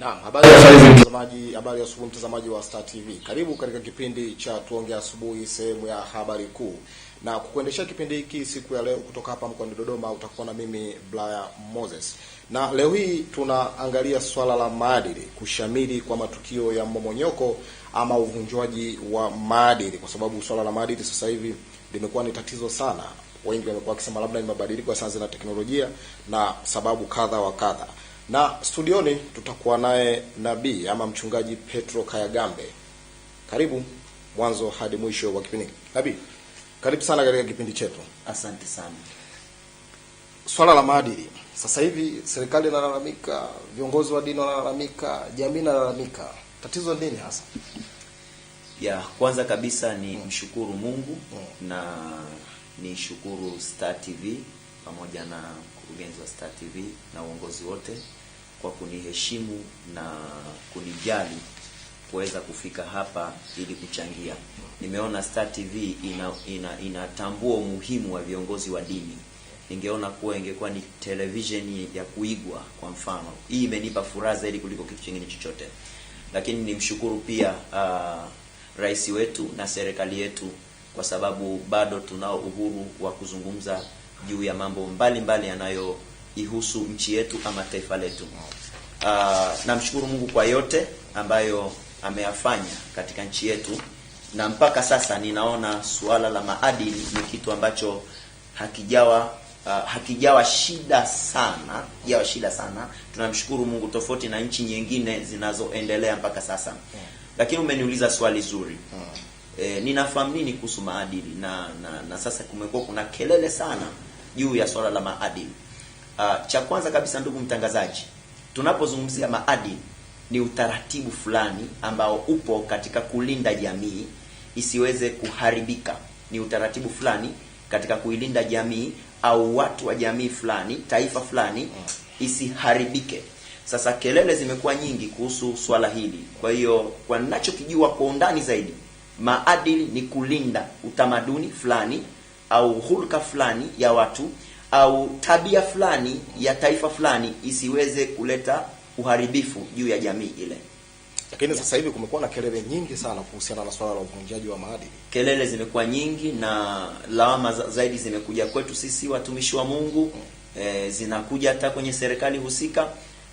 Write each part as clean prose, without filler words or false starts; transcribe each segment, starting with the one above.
Naam, habari ya mtazamaji, habari ya asubuhi mtazamaji wa Star TV. Karibu katika kipindi cha Tuongea Asubuhi, sehemu ya habari kuu. Na kukuendeshea kipindi hiki siku ya leo kutoka hapa mkoani Dodoma utakuwa na mimi Blaya Moses. Na leo hii tunaangalia swala la maadili, kushamiri kwa matukio ya mmomonyoko ama uvunjwaji wa maadili, kwa sababu swala la maadili sasa hivi limekuwa ni tatizo sana. Wengi wamekuwa wakisema labda ni mabadiliko ya sayansi na teknolojia na sababu kadha wa kadha. Na studioni tutakuwa naye nabii ama mchungaji Petro Kayagambe. Karibu mwanzo hadi mwisho wa kipindi. Nabii, karibu sana katika kipindi chetu. Asante sana. Swala la maadili. Sasa hivi serikali inalalamika, viongozi wa dini wanalalamika, jamii inalalamika. Tatizo nini hasa? Kwanza kabisa ni mshukuru Mungu na ni shukuru Star TV pamoja na mkurugenzi wa Star TV na uongozi wote kwa kuniheshimu na kunijali kuweza kufika hapa ili kuchangia. Nimeona Star TV inatambua umuhimu wa viongozi wa dini. Ningeona kuwa ingekuwa ni television ya kuigwa kwa mfano. Hii imenipa furaha zaidi kuliko kitu kingine chochote. Lakini nimshukuru pia rais wetu na serikali yetu kwa sababu bado tunao uhuru wa kuzungumza juu ya mambo mbalimbali yanayoihusu nchi yetu ama taifa letu. Namshukuru Mungu kwa yote ambayo ameyafanya katika nchi yetu, na mpaka sasa ninaona suala la maadili ni kitu ambacho hakijawa shida sana. Tunamshukuru Mungu tofauti na nchi nyingine zinazoendelea mpaka sasa. Lakini umeniuliza swali zuri. Ninafahamu nini kuhusu maadili na sasa kumekuwa kuna kelele sana juu ya swala la maadili. Cha kwanza kabisa, ndugu mtangazaji, tunapozungumzia maadili ni utaratibu fulani ambao upo katika kulinda jamii isiweze kuharibika. Ni utaratibu fulani katika kuilinda jamii au watu wa jamii fulani, taifa fulani isiharibike. Sasa kelele zimekuwa nyingi kuhusu swala hili. Kwa hiyo kwa ninachokijua kwa undani zaidi, maadili ni kulinda utamaduni fulani au hulka fulani ya watu au tabia fulani ya taifa fulani isiweze kuleta uharibifu juu ya jamii ile. Lakini sasa hivi kumekuwa na kelele nyingi sana kuhusiana na swala la uvunjaji wa maadili. Kelele zimekuwa nyingi na lawama zaidi zimekuja kwetu sisi watumishi wa Mungu. Zinakuja hata kwenye serikali husika,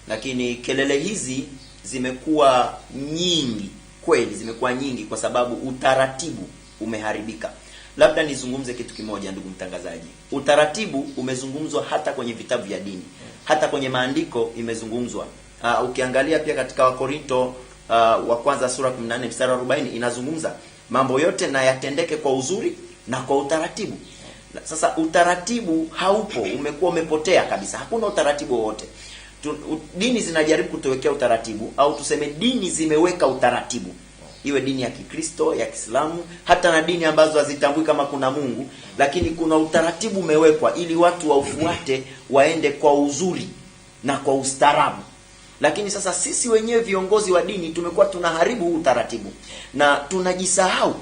lakini kelele hizi zimekuwa nyingi. Kweli zimekuwa nyingi kwa sababu utaratibu umeharibika. Labda nizungumze kitu kimoja, ndugu mtangazaji. Utaratibu umezungumzwa hata kwenye vitabu vya dini. Hata kwenye maandiko imezungumzwa. Ukiangalia pia katika Wakorinto wa kwanza sura 14 mstari wa 40 inazungumza mambo yote na yatendeke kwa uzuri na kwa utaratibu. Sasa utaratibu haupo, umekuwa umepotea kabisa. Hakuna utaratibu wowote. Dini zinajaribu kutowekea utaratibu, au tuseme dini zimeweka utaratibu. Iwe dini ya Kikristo, ya Kiislamu, hata na dini ambazo hazitambui kama kuna Mungu, lakini kuna utaratibu umewekwa ili watu waufuate, waende kwa uzuri na kwa ustaarabu. Lakini sasa sisi wenyewe viongozi wa dini tumekuwa tunaharibu utaratibu na tunajisahau.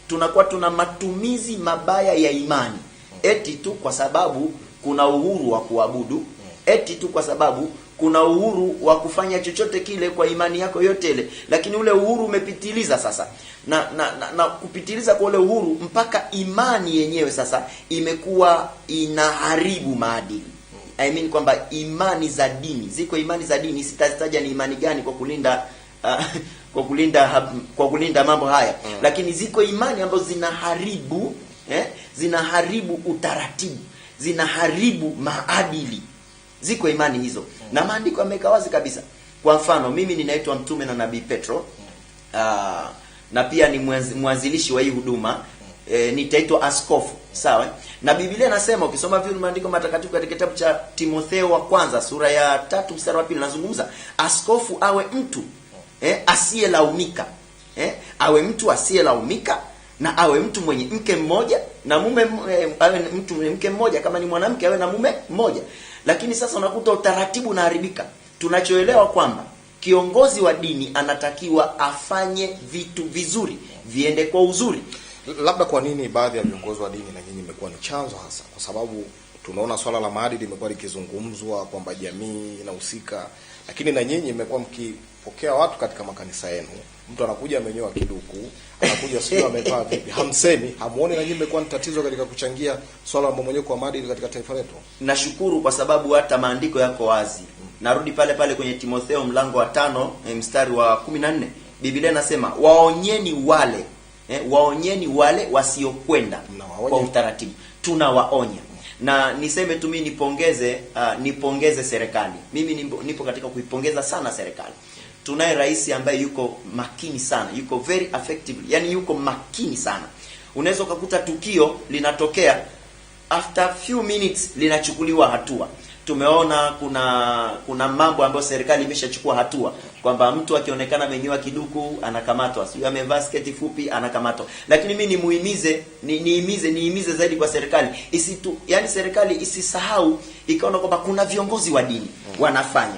Tunakuwa tuna matumizi mabaya ya imani. Eti tu kwa sababu kuna uhuru wa kuabudu, eti tu kwa sababu kuna uhuru wa kufanya chochote kile kwa imani yako yote ile, lakini ule uhuru umepitiliza sasa. Na kupitiliza kwa ule uhuru mpaka imani yenyewe sasa imekuwa inaharibu maadili. I mean kwamba imani za dini, ziko imani za dini, sitazitaja ni imani gani kwa kulinda mambo haya. Lakini ziko imani ambazo zinaharibu utaratibu, zinaharibu maadili. Ziko imani hizo. Na maandiko yameweka wazi kabisa. Kwa mfano, mimi ninaitwa mtume na nabii Petro. Na pia ni mwanzilishi wa hii huduma. Nitaitwa askofu. Sawa? Na Biblia inasema, ukisoma vile maandiko matakatifu katika kitabu cha Timotheo wa kwanza sura ya 3 mstari wa 2 nazungumza askofu awe mtu asiyelaumika. Awe mtu asiyelaumika, na awe mtu mwenye mke mmoja na mume, awe mtu mwenye mke mmoja, kama ni mwanamke awe na mume mmoja. Lakini sasa unakuta utaratibu unaharibika. Tunachoelewa kwamba kiongozi wa dini anatakiwa afanye vitu vizuri, viende kwa uzuri. Labda kwa nini baadhi ya viongozi wa dini na nyinyi imekuwa ni chanzo hasa? Kwa sababu tunaona swala la maadili limekuwa likizungumzwa kwamba jamii inahusika, lakini na nyinyi mmekuwa mnapokea watu katika makanisa yenu, mtu anakuja amenyoa kiduku, anakuja sio amevaa vipi, hamsemi, hamuoni na nyinyi mmekuwa ni tatizo katika kuchangia swala la mmomonyoko wa maadili katika taifa letu? Nashukuru kwa sababu hata maandiko yako wazi. Narudi pale pale kwenye Timotheo mlango wa 5 mstari wa 14. Biblia inasema waonyeni wale wasiokwenda kwa utaratibu. Tunawaonya. Na niseme tu mimi nipongeze serikali. Mimi nipo katika kuipongeza sana serikali. Tunaye rais ambaye yuko makini sana, yuko very effective, yani yuko makini sana. Unaweza kukuta tukio linatokea, after few minutes linachukuliwa hatua. Tumeona kuna mambo ambayo serikali imeshachukua hatua, kwamba mtu akionekana amenyoa kiduku anakamatwa, sio amevaa sketi fupi anakamatwa. Lakini mimi niimize zaidi kwa serikali, yani serikali isisahau ikaona kwamba kuna viongozi wa dini wanafanya.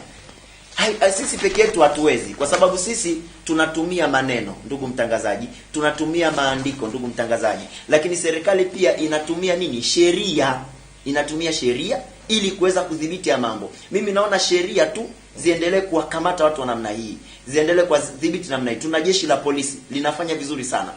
Sisi peke yetu hatuwezi, kwa sababu sisi tunatumia maneno, ndugu mtangazaji, tunatumia maandiko, ndugu mtangazaji, lakini serikali pia inatumia nini? Sheria. Inatumia sheria ili kuweza kudhibiti ya mambo. Mimi naona sheria tu ziendelee kuwakamata watu wa namna hii, ziendelee kudhibiti namna hii. Tuna jeshi la polisi linafanya vizuri sana.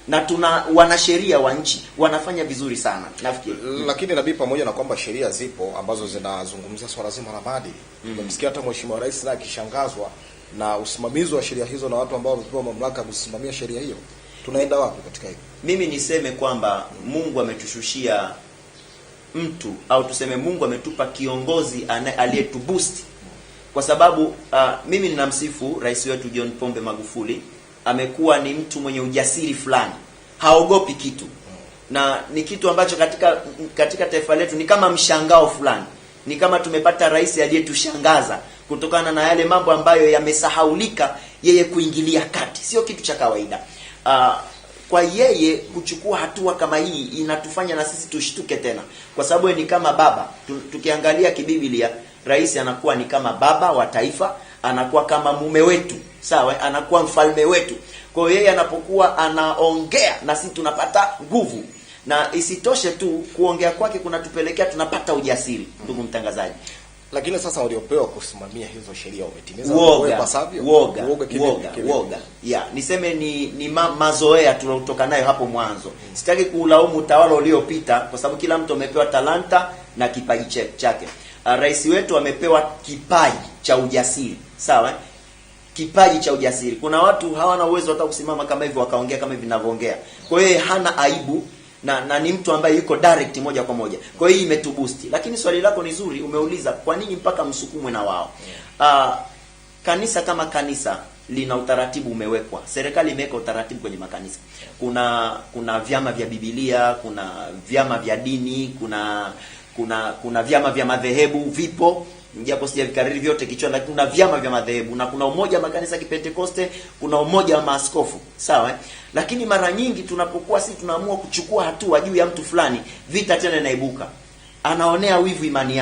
Na tuna wanasheria wa nchi wanafanya vizuri sana nafikiri. Lakini nabii, pamoja na kwamba sheria zipo ambazo zinazungumzia swala zima la maadili, umemsikia hata Mheshimiwa Rais naye akishangazwa na usimamizi wa sheria hizo na watu ambao wamepewa mamlaka ya kusimamia sheria hiyo. Tunaenda wapi katika hili? Mimi niseme kwamba Mungu ametushushia mtu, au tuseme Mungu ametupa kiongozi aliyetuboost, kwa sababu mimi ninamsifu rais wetu John Pombe Magufuli. Amekuwa ni mtu mwenye ujasiri fulani, haogopi kitu, na ni kitu ambacho katika taifa letu ni kama mshangao fulani. Ni kama tumepata rais aliyetushangaza kutokana na yale mambo ambayo yamesahaulika, yeye kuingilia kati. Sio kitu cha kawaida. Kwa yeye kuchukua hatua kama hii inatufanya na sisi tushtuke tena, kwa sababu ni kama baba. Tukiangalia kibiblia, rais anakuwa ni kama baba wa taifa, anakuwa kama mume wetu, sawa, anakuwa mfalme wetu. Kwa hiyo yeye anapokuwa anaongea na sisi tunapata nguvu, na isitoshe tu kuongea kwake kunatupelekea tunapata ujasiri, ndugu mtangazaji. Lakini sasa waliopewa kusimamia hizo sheria wametimiza woga. Niseme ni mazoea tulotoka nayo hapo mwanzo. Sitaki kuulaumu utawala uliopita, kwa sababu kila mtu amepewa talanta na kipaji chake. Rais wetu amepewa kipaji cha ujasiri, sawa? Kipaji cha ujasiri. Kuna watu hawana uwezo hata kusimama kama hivyo wakaongea kama hivi ninavyoongea. Kwa hiyo hana aibu na ni mtu ambaye yuko direct moja kwa moja. Kwa hiyo imetuboost. Lakini swali lako ni zuri, umeuliza kwa nini mpaka msukumwe na wao. Kanisa kama kanisa lina utaratibu umewekwa. Serikali imeweka utaratibu kwenye makanisa. Kuna vyama vya Biblia, kuna vyama vya dini, kuna vyama vya madhehebu vipo. Japo sijavikariri vyote kichwa, lakini kuna vyama vya madhehebu na kuna umoja wa makanisa Kipentekoste, kuna umoja wa maaskofu, sawa? Lakini mara nyingi tunapokuwa sisi tunaamua kuchukua hatua juu ya mtu fulani, vita tena inaibuka. Anaonea wivu imani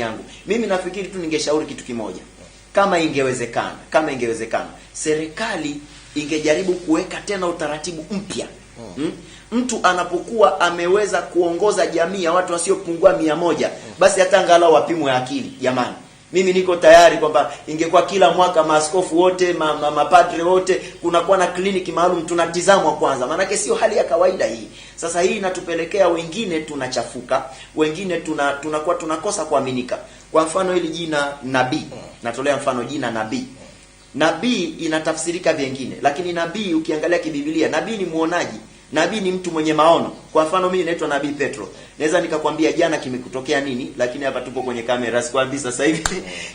yangu. Mimi nafikiri tu ningeshauri kitu kimoja. Kama ingewezekana, serikali ingejaribu kuweka tena utaratibu mpya. Mtu anapokuwa ameweza kuongoza jamii ya watu wasiopungua 100, basi hata angalau wapimwe akili. Jamani, mimi niko tayari kwamba ingekuwa kila mwaka maaskofu wote, mapadre wote, kunakuwa na kliniki maalum tunatizamwa kwanza. Maana sio hali ya kawaida hii. Sasa hii inatupelekea wengine tunachafuka, wengine tunakuwa tunakosa kuaminika. Kwa mfano hili jina nabii, natolea mfano jina nabii. Nabii inatafsirika vingine, lakini nabii ukiangalia kibiblia, nabii ni muonaji. Nabii ni mtu mwenye maono. Kwa mfano mimi naitwa Nabii Petro. Naweza nikakwambia jana kimekutokea nini, lakini hapa tupo kwenye kamera, sikwambii sasa hivi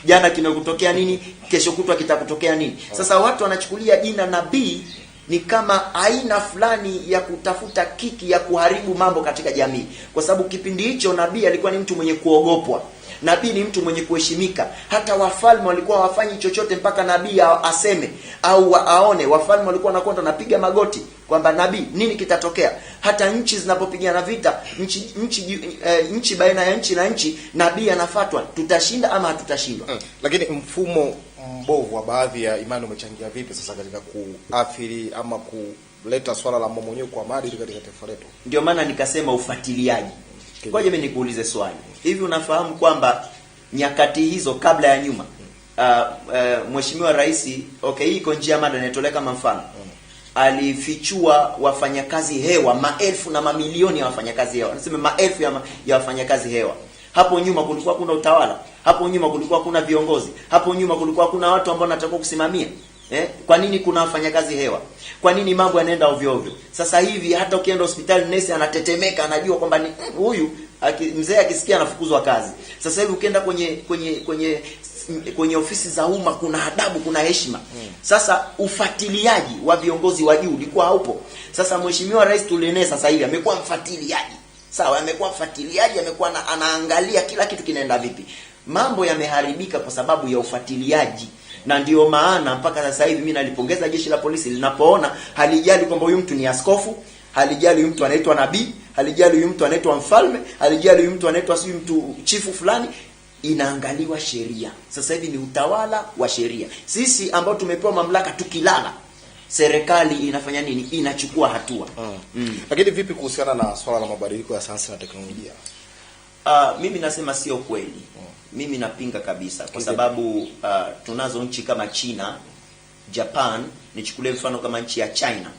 jana kimekutokea nini, kesho kutwa kitakutokea nini. Sasa watu wanachukulia jina nabii ni kama aina fulani ya kutafuta kiki ya kuharibu mambo katika jamii. Kwa sababu kipindi hicho nabii alikuwa ni mtu mwenye kuogopwa. Nabii ni mtu mwenye kuheshimika. Hata wafalme walikuwa hawafanyi chochote mpaka nabii aseme au aone. Wafalme walikuwa wanakwenda napiga magoti kwamba nabii nini kitatokea. Hata nchi zinapopigana vita, nchi baina ya nchi na nchi, nabii anafuatwa, tutashinda ama hatutashindwa. Lakini mfumo mbovu wa baadhi ya imani umechangia vipi sasa katika kuathiri ama kuleta swala la mmomonyoko wa maadili katika taifa letu? Ndio maana nikasema ufuatiliaji. Ngoja mimi nikuulize swali. Hivi unafahamu kwamba nyakati hizo kabla ya nyuma, Mheshimiwa Rais, okay, hii iko njia mada inatolea kama mfano, alifichua wafanyakazi hewa, maelfu na mamilioni ya wafanyakazi hewa. Nasema maelfu ya wafanyakazi hewa. Hapo nyuma kulikuwa kuna utawala. Hapo nyuma kulikuwa kuna viongozi. Hapo nyuma kulikuwa kuna watu ambao wanatakiwa kusimamia. Kwa nini kuna wafanyakazi hewa? Kwa nini mambo yanaenda ovyo ovyo? Sasa hivi hata ukienda hospitali nesi anatetemeka, anajua kwamba ni huyu mzee akisikia anafukuzwa kazi. Sasa hivi ukienda kwenye ofisi za umma kuna adabu, kuna heshima. Sasa ufuatiliaji wa viongozi wa juu ulikuwa haupo. Sasa Mheshimiwa Rais Tuliene sasa hivi amekuwa mfuatiliaji. Sawa, amekuwa mfuatiliaji, amekuwa anaangalia kila kitu kinaenda vipi. Mambo yameharibika kwa sababu ya ufuatiliaji. Na ndio maana mpaka sasa hivi mimi nalipongeza jeshi la polisi linapoona, halijali kwamba huyu mtu ni askofu, halijali huyu mtu anaitwa nabii, halijali huyu mtu anaitwa mfalme, halijali huyu mtu anaitwa si mtu chifu fulani, inaangaliwa sheria. Sasa hivi ni utawala wa sheria. Sisi ambao tumepewa mamlaka tukilala, serikali inafanya nini? Inachukua hatua. Lakini vipi kuhusiana na swala la mabadiliko ya sayansi na teknolojia? Mimi nasema sio kweli. Mimi napinga kabisa kwa sababu tunazo nchi kama China, Japan, nichukulie mfano kama nchi ya China.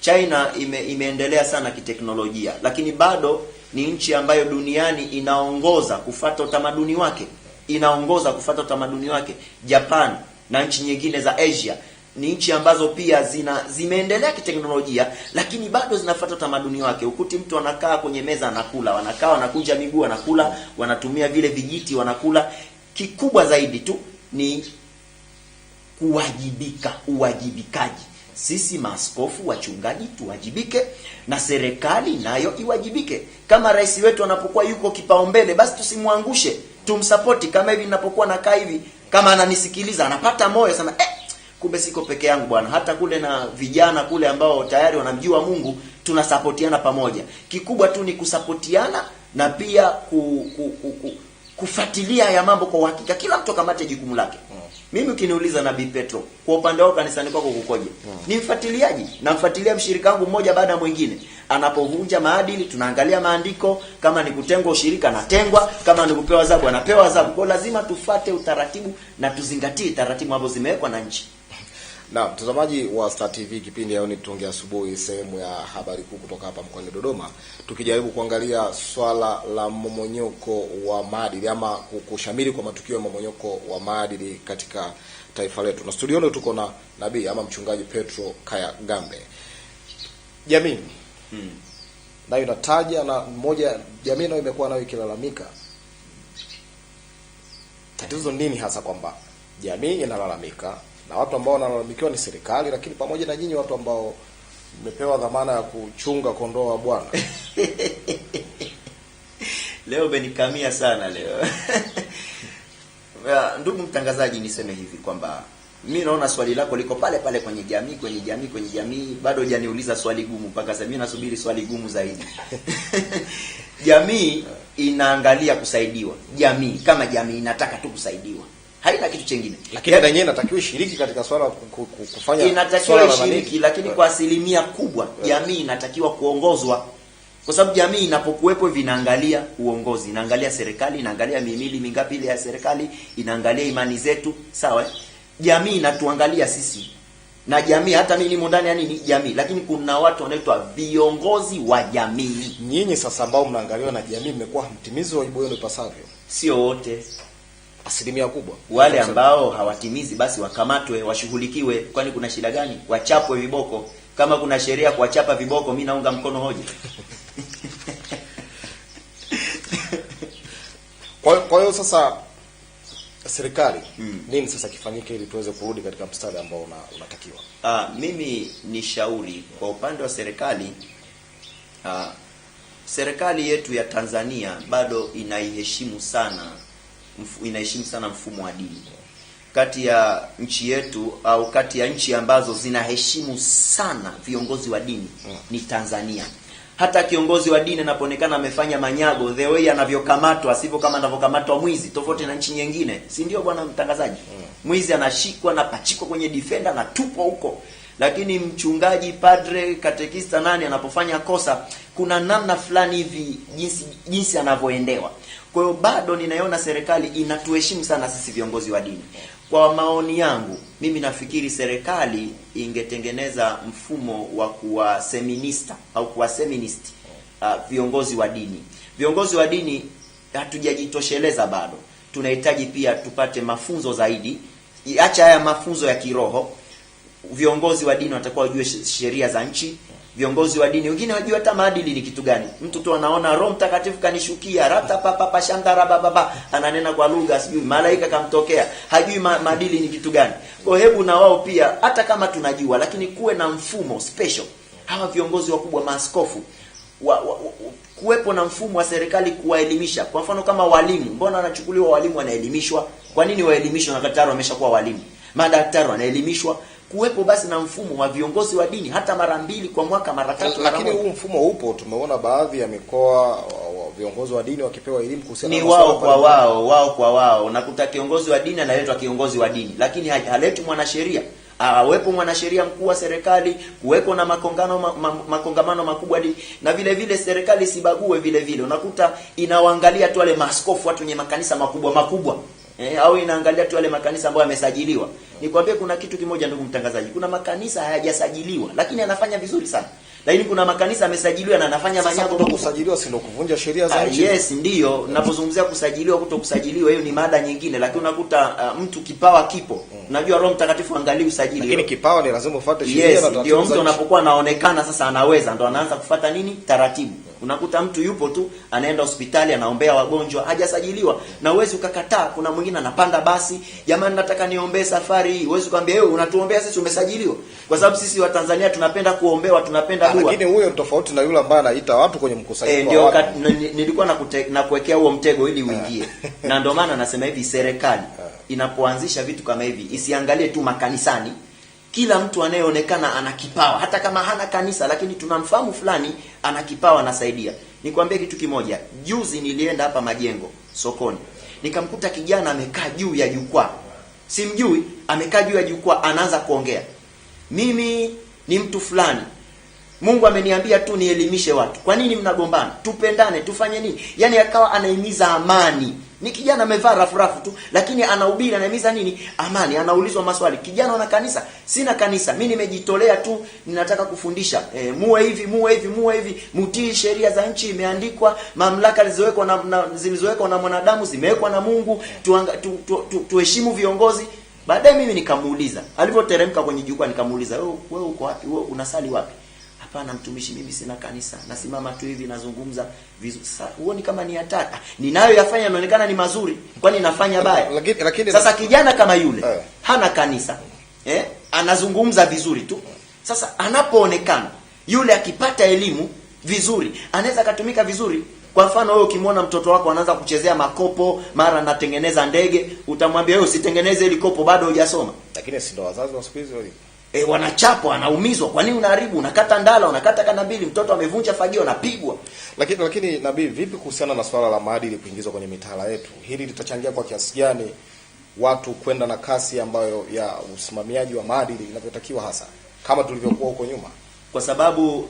China imeendelea sana kiteknolojia, lakini bado ni nchi ambayo duniani inaongoza kufuata utamaduni wake. Japan na nchi nyingine za Asia ni nchi ambazo pia zimeendelea kiteknolojia, lakini bado zinafuata utamaduni wake. Ukuti mtu anakaa kwenye meza anakula, wanakunja miguu wanakula, wanatumia vile vijiti wanakula. Kikubwa zaidi tu ni uwajibikaji. Sisi maaskofu, wachungaji tuwajibike, na serikali nayo iwajibike. Kama rais wetu anapokuwa yuko kipaumbele, basi tusimwangushe, tumsapoti. Kama hivi ninapokuwa nakaa hivi, kama ananisikiliza anapata moyo sana, kumbe siko peke yangu bwana. Hata kule na vijana kule ambao tayari wanamjua Mungu, tunasapotiana pamoja. Kikubwa tu ni kusapotiana na pia kufuatilia ya mambo kwa uhakika. Kila mtu kamate jukumu lake. Mimi ukiniuliza Nabii Petro, kwa upande wako kanisani kwako kukoje? Ni mfuatiliaji. Namfuatilia mshirika wangu mmoja baada ya mwingine. Anapovunja maadili tunaangalia maandiko, kama ni kutengwa ushirika natengwa, kama ni kupewa adhabu anapewa adhabu. Kwa lazima tufate utaratibu na tuzingatie taratibu ambazo zimewekwa na nchi. Na mtazamaji wa Star TV, kipindi leo ni Tuongee Asubuhi, sehemu ya habari kuu kutoka hapa mkoani Dodoma, tukijaribu kuangalia swala la mmomonyoko wa maadili ama kushamiri kwa matukio ya mmomonyoko wa maadili katika taifa letu. Na studioni tuko na nabii ama mchungaji Petro Kayagambe. Jamii nayo inataja, na mmoja jamii nayo imekuwa nayo ikilalamika. Tatizo nini hasa kwamba jamii inalalamika na watu ambao wanalalamikiwa ni serikali, lakini pamoja na nyinyi watu ambao mmepewa dhamana ya kuchunga kondoo wa Bwana? Leo umenikamia sana leo. Ndugu mtangazaji, niseme hivi kwamba mimi naona swali lako liko pale pale kwenye jamii. Bado hujaniuliza swali gumu mpaka sasa. Mimi nasubiri swali gumu zaidi. Jamii inaangalia kusaidiwa. Jamii kama jamii inataka tu kusaidiwa. Haina kitu kingine. Lakini na yenyewe inatakiwa ishiriki katika swala kufanya, inatakiwa ishiriki, lakini kwa asilimia kubwa jamii inatakiwa kuongozwa. Kwa sababu jamii inapokuwepo vinaangalia uongozi, inaangalia serikali, inaangalia mihimili mingapi ile ya serikali, inaangalia imani zetu, sawa? Jamii inatuangalia sisi. Na jamii, hata mimi nimo ndani ya nini? Jamii. Lakini kuna watu wanaitwa viongozi wa jamii. Nyinyi sasa ambao mnaangaliwa na jamii, mmekuwa mtimizi wajibu wenu ipasavyo? Sio wote. Asilimia kubwa. Wale ambao hawatimizi basi wakamatwe, washughulikiwe. Kwani kuna shida gani? Wachapwe viboko. Kama kuna sheria kuwachapa viboko, mimi naunga mkono hoja. Kwa hiyo sasa serikali nini sasa kifanyike ili tuweze kurudi katika mstari ambao unatakiwa? Mimi ni shauri kwa upande wa serikali. Serikali yetu ya Tanzania bado inaheshimu sana mfumo wa dini. Kati ya nchi yetu au kati ya nchi ambazo zinaheshimu sana viongozi wa dini ni Tanzania. Hata kiongozi wa dini anapoonekana amefanya manyago, the way anavyokamatwa sivyo kama anavyokamatwa mwizi, tofauti na nchi nyingine. Si ndio bwana mtangazaji? Mwizi anashikwa na pachikwa kwenye defender na tupwa huko. Lakini mchungaji, padre, katekista nani anapofanya kosa, kuna namna fulani hivi jinsi anavyoendewa. Kwa hiyo bado ninaiona serikali inatuheshimu sana sisi viongozi wa dini. Kwa maoni yangu, mimi nafikiri serikali ingetengeneza mfumo wa kuwa seminista au kuwa seminist viongozi wa dini. Viongozi wa dini hatujajitosheleza bado. Tunahitaji pia tupate mafunzo zaidi. Acha haya mafunzo ya kiroho. Viongozi wa dini watakuwa wajue sheria za nchi. Viongozi wa dini wengine wajue hata maadili ni kitu gani. Mtu tu anaona Roho Mtakatifu kanishukia, rata papa shangara baba, ananena kwa lugha, sijui malaika kamtokea, hajui maadili ni kitu gani. Kwa hebu na wao pia, hata kama tunajua, lakini kuwe na mfumo special. Hawa viongozi wakubwa, maaskofu, kuwepo na mfumo wa serikali kuwaelimisha. Kwa mfano kama walimu, mbona wanachukuliwa walimu wanaelimishwa? Kwa nini waelimishwe na daktari wameshakuwa walimu? Madaktari wanaelimishwa. Kuwepo basi na mfumo wa viongozi wa dini hata mara 2 kwa mwaka, mara 3. Lakini huu mfumo upo. Tumeona baadhi ya mikoa viongozi wa dini wakipewa elimu kuhusiana na wao kwa wao. Nakuta kiongozi wa dini analetwa kiongozi wa dini, lakini haletwi mwanasheria. Awepo mwanasheria mkuu wa serikali, kuwepo na makongamano makubwa dini. Na vile vile serikali sibague vile vile. Unakuta inawaangalia tu wale maaskofu, watu wenye makanisa makubwa. Au inaangalia tu wale makanisa ambayo yamesajiliwa. Nikwambie kuna kitu kimoja ndugu mtangazaji. Kuna makanisa hayajasajiliwa lakini anafanya vizuri sana. Lakini kuna makanisa yamesajiliwa na anafanya manyago. Sasa kusajiliwa si ndio kuvunja sheria za nchi? Yes, ndio. Ninapozungumzia kusajiliwa kutokusajiliwa hiyo ni mada nyingine, lakini unakuta mtu kipawa kipo. Unajua Roho Mtakatifu angalia usajili. Lakini kipawa ni lazima ufuate sheria na taratibu. Ndio mtu anapokuwa anaonekana sasa anaweza, ndo anaanza kufuata nini? Taratibu. Unakuta mtu yupo tu anaenda hospitali anaombea wagonjwa, hajasajiliwa. Na uwezi ukakataa. Kuna mwingine anapanda basi, jamani nataka niombee safari hii. Uwezi kumwambia wewe unatuombea sisi umesajiliwa. Kwa sababu sisi wa Tanzania tunapenda kuombewa, tunapenda dua. Lakini huyo tofauti na yule ambaye anaita watu kwenye mkusanyiko. Ndio nilikuwa na kuwekea huo mtego ili uingie. Na ndio maana nasema hivi, serikali inapoanzisha vitu kama hivi isiangalie tu makanisani. Kila mtu anayeonekana ana kipawa, hata kama hana kanisa, lakini tunamfahamu fulani ana kipawa, anasaidia. Nikwambie kitu kimoja, juzi nilienda hapa Majengo sokoni, nikamkuta kijana amekaa juu ya jukwaa. Simjui, amekaa juu ya jukwaa anaanza kuongea. Mimi ni mtu fulani, Mungu ameniambia tu nielimishe watu. Kwa nini mnagombana? Tupendane, tufanye nini? Yaani akawa anahimiza amani. Ni kijana amevaa rafu tu, lakini anahubiri, anahimiza nini? Amani. Anaulizwa maswali. Kijana una kanisa? Sina kanisa. Mimi nimejitolea tu, ninataka kufundisha. Muwe hivi, mutii sheria za nchi, imeandikwa, mamlaka zilizowekwa na mwanadamu zimewekwa na Mungu, tuheshimu viongozi. Baadaye mimi nikamuuliza, alipoteremka kwenye jukwaa nikamuuliza, wewe uko wapi? Wewe unasali wapi? Hapana mtumishi, mimi sina kanisa. Nasimama tu hivi nazungumza vizuri. Sasa huoni kama ni hatari? Ninayo yafanya yanaonekana ni mazuri. Kwani nafanya baya? Lakini sasa kijana kama yule hana kanisa. Anazungumza vizuri tu. Sasa anapoonekana yule akipata elimu vizuri, anaweza kutumika vizuri. Kwa mfano wewe ukimwona mtoto wako anaanza kuchezea makopo, mara anatengeneza ndege, utamwambia wewe usitengeneze ile kopo, bado hujasoma. Lakini si ndo wazazi wa siku hizo wali. Wanachapwa, anaumizwa. Kwa nini unaharibu? Unakata ndala, unakata kanabili, mtoto amevunja fagio anapigwa. Lakini nabii, vipi kuhusiana na swala la maadili kuingizwa kwenye mitaala yetu? Hili litachangia kwa kiasi gani watu kwenda na kasi ambayo ya usimamiaji wa maadili inavyotakiwa, hasa kama tulivyokuwa huko nyuma? Kwa sababu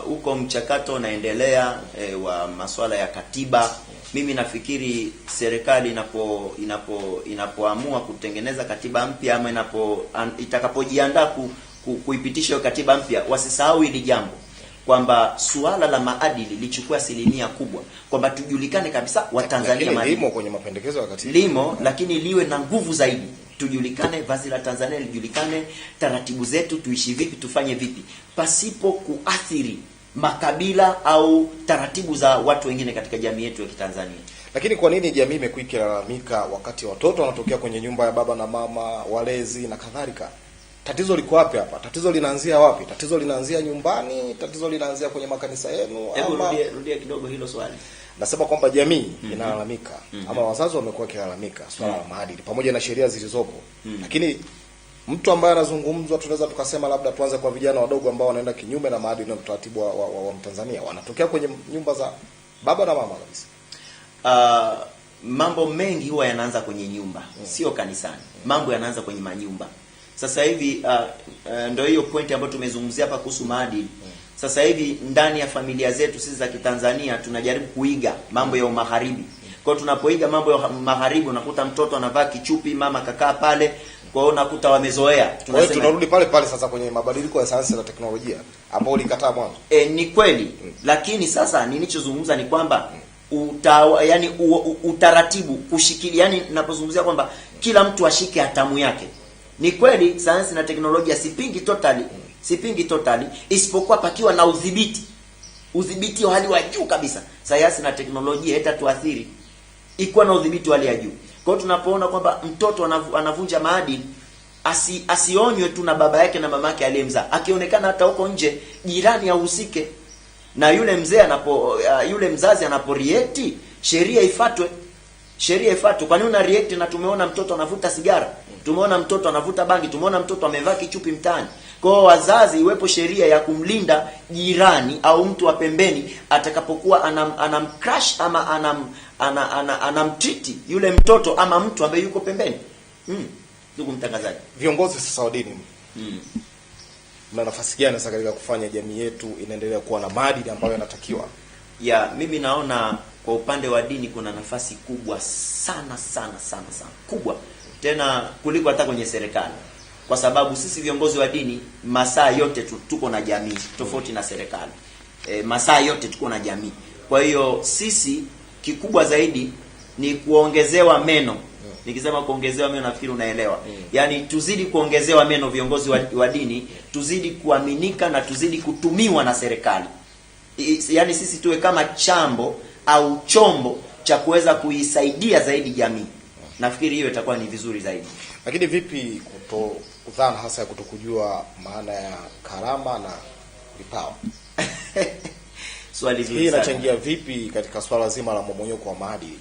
huko mchakato unaendelea wa masuala ya katiba. Mimi nafikiri serikali inapoamua kutengeneza katiba mpya ama itakapojiandaa kuipitisha katiba mpya, wasisahau hili jambo kwamba suala la maadili lichukua asilimia kubwa, kwamba tujulikane kabisa Watanzania maadili. Limo kwenye mapendekezo ya katiba. Limo, lakini liwe na nguvu zaidi. Tujulikane, vazi la Tanzania lijulikane, taratibu zetu tuishi vipi, tufanye vipi, pasipo kuathiri makabila au taratibu za watu wengine katika jamii yetu ya Kitanzania. Lakini kwa nini jamii imekuwa ikilalamika wakati watoto wanatokea kwenye nyumba ya baba na mama, walezi na kadhalika? Tatizo liko wapi hapa? Tatizo linaanzia wapi? Tatizo linaanzia nyumbani? Tatizo linaanzia kwenye makanisa yenu? Hebu rudia kidogo hilo swali. Nasema kwamba jamii inalalamika ama wazazi wamekuwa kilalamika swala la maadili pamoja na sheria zilizopo. Lakini mtu ambaye anazungumzwa, tunaweza tukasema labda tuanze kwa vijana wadogo ambao wanaenda kinyume na maadili na utaratibu wa Mtanzania, wanatokea kwenye nyumba za baba na mama kabisa. Mambo mengi huwa yanaanza kwenye nyumba, sio kanisani. Mambo yanaanza kwenye manyumba. Sasa hivi ndio hiyo point ambayo tumezungumzia hapa kuhusu maadili. Sasa hivi ndani ya familia zetu sisi za Kitanzania tunajaribu kuiga mambo ya magharibi. Kwa hiyo tunapoiga mambo ya magharibi unakuta mtoto anavaa kichupi, mama kakaa pale. Kwa hiyo unakuta wamezoea. Kwa hiyo tunarudi pale pale sasa kwenye mabadiliko ya sayansi na teknolojia ambao ulikataa mwanzo. Ni kweli. Lakini sasa nilichozungumza ni kwamba utaratibu kushikilia, yani ninapozungumzia kwamba kila mtu ashike hatamu yake. Ni kweli sayansi na teknolojia sipingi totally isipokuwa pakiwa na udhibiti wa hali wa juu kabisa. Sayansi na teknolojia itatuathiri ikiwa na udhibiti wa hali ya juu. Kwa hiyo tunapoona kwamba mtoto anavunja maadili, asionywe tu na baba yake na mama yake aliyemzaa. Akionekana hata huko nje jirani ahusike. Na yule mzazi anaporeact, sheria ifuatwe. Kwa nini una react na tumeona mtoto anavuta sigara? Tumeona mtoto anavuta bangi, tumeona mtoto amevaa kichupi mtaani. Kwa hiyo wazazi, iwepo sheria ya kumlinda jirani au mtu wa pembeni atakapokuwa anamcrush ama anamtreat yule mtoto ama mtu ambaye yuko pembeni. Ndugu mtangazaji, viongozi sasa wa dini mna nafasi gani sasa katika kufanya jamii yetu inaendelea kuwa na maadili ambayo yanatakiwa? Mimi naona kwa upande wa dini kuna nafasi kubwa sana kubwa, tena kuliko hata kwenye serikali. Kwa sababu sisi viongozi wa dini masaa yote tuko na jamii tofauti na serikali. Masaa yote tuko na jamii. Kwa hiyo sisi kikubwa zaidi ni kuongezewa meno. Nikisema kuongezewa meno nafikiri unaelewa. Yaani tuzidi kuongezewa meno viongozi wa dini, tuzidi kuaminika na tuzidi kutumiwa na serikali. Yaani sisi tuwe kama chambo au chombo cha kuweza kuisaidia zaidi jamii. Nafikiri hiyo itakuwa ni vizuri zaidi. Lakini vipi dhana hasa ya kutokujua maana ya karama na vipawa? Swali zuri hii sana. Inachangia vipi katika swala zima la mmomonyoko wa maadili?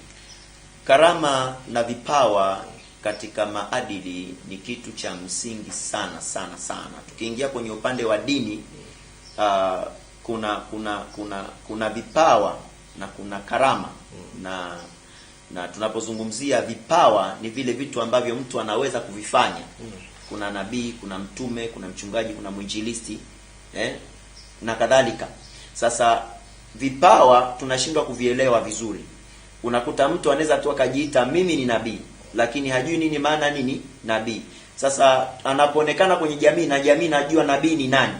Karama na vipawa katika maadili ni kitu cha msingi sana. Tukiingia kwenye upande wa dini, kuna vipawa na kuna karama. Na tunapozungumzia vipawa ni vile vitu ambavyo mtu anaweza kuvifanya. Kuna nabii, kuna mtume, kuna mchungaji, kuna mwinjilisti, na kadhalika. Sasa vipawa tunashindwa kuvielewa vizuri. Unakuta mtu anaweza tu akajiita mimi ni nabii, lakini hajui nini maana nini nabii. Sasa anapoonekana kwenye jamii na jamii najua nabii ni nani.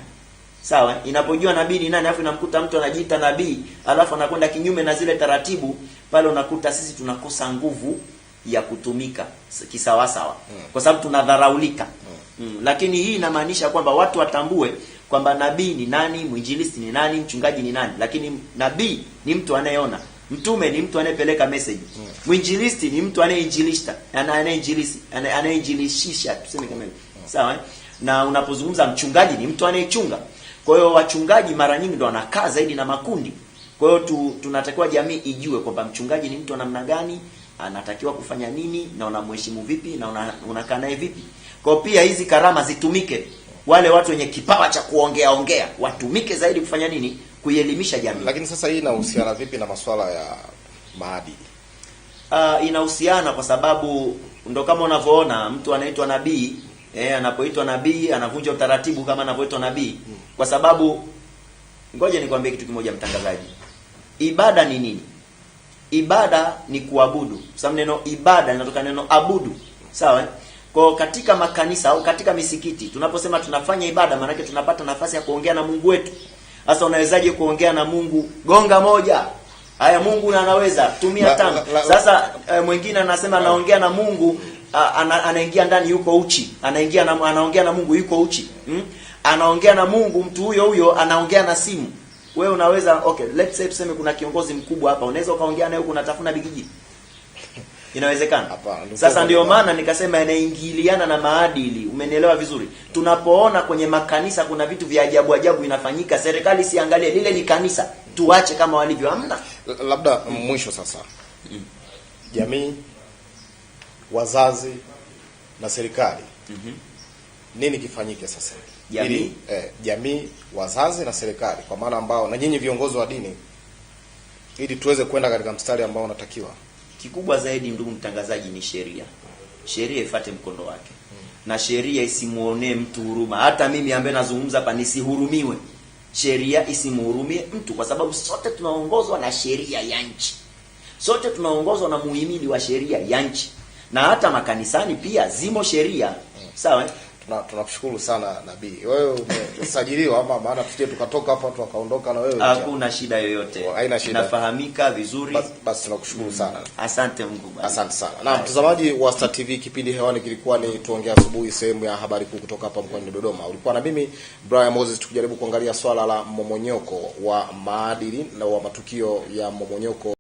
Sawa, inapojua nabii ni nani, alafu inamkuta mtu anajiita nabii, alafu anakwenda kinyume na zile taratibu, pale unakuta sisi tunakosa nguvu ya kutumika kisawasawa. Kwa sababu tunadharaulika. Lakini hii inamaanisha kwamba watu watambue kwamba nabii ni nani, mwinjilisti ni nani, mchungaji ni nani. Lakini nabii ni mtu anayeona, mtume ni mtu anayepeleka message, mwinjilisti ni mtu anayeinjilisha, anayeinjilishisha, tuseme kama hivyo. Sawa? Na unapozungumza mchungaji ni mtu anayechunga. Kwa hiyo wachungaji mara nyingi ndo wanakaa zaidi na makundi. Kwa hiyo tunatakiwa jamii ijue kwamba mchungaji ni mtu wa namna gani, anatakiwa kufanya nini, na unamheshimu vipi, na unakaa naye vipi. Kwa pia hizi karama zitumike. Wale watu wenye kipawa cha kuongea watumike zaidi kufanya nini? Kuielimisha jamii. Lakini sasa hii inahusiana vipi na masuala ya maadili? Inahusiana kwa sababu ndo kama unavyoona mtu anaitwa nabii, anapoitwa nabii anavunja utaratibu kama anapoitwa nabii. Kwa sababu ngoja nikwambie kitu kimoja mtangazaji. Ibada ni nini? Ibada ni kuabudu. Sababu neno ibada linatoka neno abudu. Sawa? Kwa katika makanisa au katika misikiti tunaposema tunafanya ibada, maana yake tunapata nafasi ya kuongea na Mungu wetu. Sasa unawezaje kuongea na Mungu? Gonga moja. Haya, Mungu na anaweza tumia tano. Sasa mwingine anasema anaongea na Mungu, anaingia ndani yuko uchi. Anaongea na Mungu yuko uchi. Anaongea na Mungu, mtu huyo anaongea na simu. Wewe unaweza let's say tuseme kuna kiongozi mkubwa hapa, unaweza ukaongea naye huko unatafuna bigiji. Inawezekana? Sasa ndio maana nikasema inaingiliana na maadili. Umenielewa vizuri? Tunapoona kwenye makanisa kuna vitu vya ajabu inafanyika, serikali siangalie lile ni kanisa, tuache kama walivyo. Hamna. Labda mwisho sasa. Jamii, wazazi na serikali. Nini kifanyike sasa? Jamii, wazazi na serikali, kwa maana ambao na nyinyi viongozi wa dini, ili tuweze kwenda katika mstari ambao unatakiwa. Kikubwa zaidi ndugu mtangazaji ni sheria. Sheria ifuate mkondo wake. Na sheria isimuonee mtu huruma. Hata mimi ambaye nazungumza hapa nisihurumiwe. sheria isimhurumie mtu, kwa sababu sote tunaongozwa na sheria ya nchi, sote tunaongozwa na muhimili wa sheria ya nchi, na hata makanisani pia zimo sheria. Sawa. Tunakushukuru sana nabii. Wewe umesajiliwa ama maana tusije tukatoka hapa tukaondoka na wewe? Hakuna shida yoyote. Haina shida. Nafahamika vizuri. Basi tunakushukuru sana. Asante Mungu. Asante sana. Na mtazamaji wa Star TV, kipindi hewani kilikuwa ni Tuongea Asubuhi, sehemu ya habari kuu kutoka hapa mkoani Dodoma. Ulikuwa na mimi Brian Moses, tukijaribu kuangalia swala la mmomonyoko wa maadili na wa matukio ya mmomonyoko